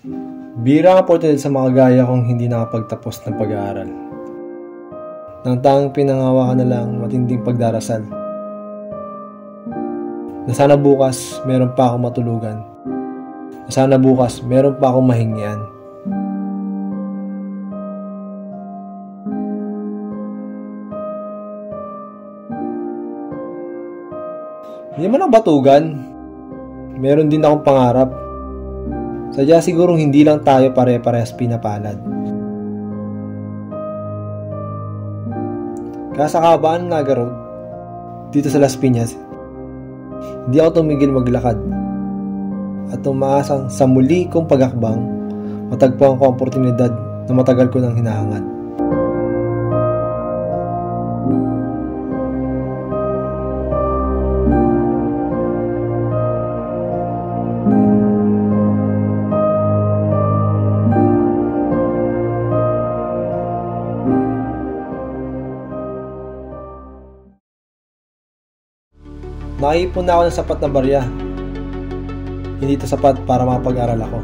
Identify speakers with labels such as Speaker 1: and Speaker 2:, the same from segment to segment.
Speaker 1: Bira ang oportunidad sa mga gaya kong hindi nakapagtapos ng pag-aaral. Nang tanging pinangawakan na lang matinding pagdarasal. Na sana bukas meron pa akong matulugan. Na sana bukas meron pa akong mahingian. Hindi man ang batugan. Meron din akong pangarap. Sadya sigurong hindi lang tayo pare-parehas pinapalad. Kaya sa kabaan ng Naga Road, dito sa Las Piñas, hindi ako tumigil maglakad. At umaasang sa muli kong pagakbang, matagpuan ko ang oportunidad na matagal ko nang hinahangad. Nakaipon na ako ng sapat na barya. Hindi ito sapat para makapag-aral ako.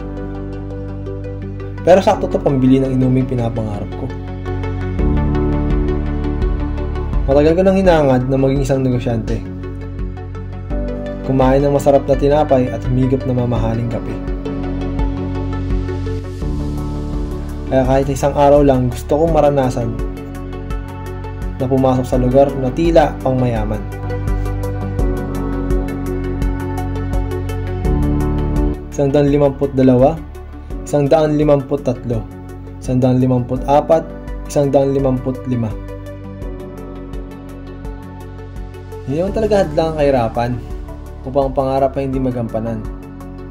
Speaker 1: Pero sakto ito pambili ng inuming pinapangarap ko. Matagal ko nang hinangad na maging isang negosyante. Kumain ng masarap na tinapay at humigop na mamahaling kape. Kaya kahit isang araw lang gusto kong maranasan na pumasok sa lugar na tila pang mayaman. $152, $153, $154, $155. Hindi naman talaga hadlang ang kahirapan upang ang pangarap ay hindi magampanan.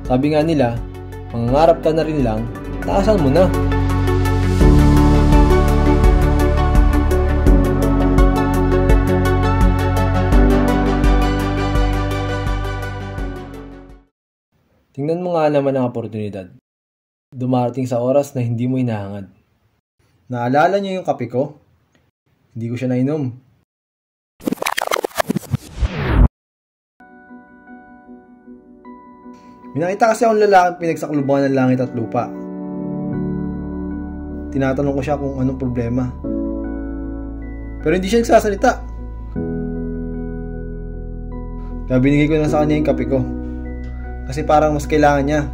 Speaker 1: Sabi nga nila, mangangarap ka na rin lang, taasan mo na. Tingnan mo nga naman ang oportunidad. Dumarating sa oras na hindi mo hinahangad. Naalala niyo yung kape ko? Hindi ko siya nainom. May nakita kasi akong lalaking pinagsakluban ng langit at lupa. Tinatanong ko siya kung anong problema. Pero hindi siya nagsasalita. Kaya binigay ko na sa kanya yung kape ko. Kasi parang mas kailangan niya.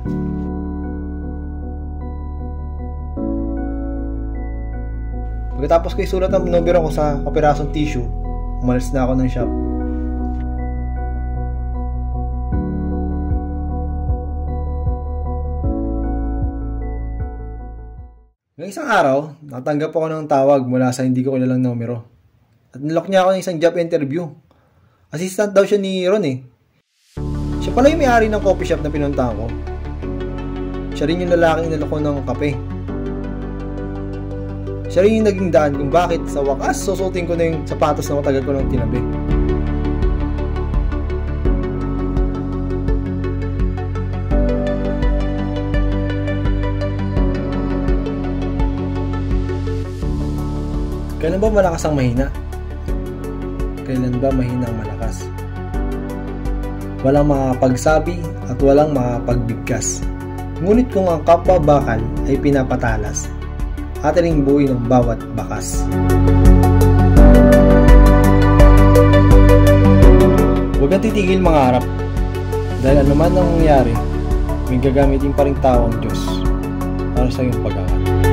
Speaker 1: Pagkatapos ko isulat ang numero ko sa kapirasong tissue, umalis na ako ng shop. Ngayong isang araw, natanggap ako ng tawag mula sa hindi ko kilalang numero. At nilok niya ako ng isang job interview. Assistant daw siya ni Ron eh. Siya pala yung may-ari ng coffee shop na pinuntahan ko. Siya rin yung lalaking inalok ko ng kape. Siya rin yung naging daan kung bakit sa wakas susutin ko na yung sapatos na matagal ko nang tinabi. Kailan ba malakas ang mahina? Kailan ba mahina ang malakas? Walang makakapagsabi at walang makakapagbigkas. Ngunit kung ang kapwa bakal ay pinapatalas, atin ring buuin ng bawat bakas. Huwag kang titigil mangarap. Dahil anuman ang mangyari, may gagamitin pa rin tao ang Diyos para sa iyong pag-angat.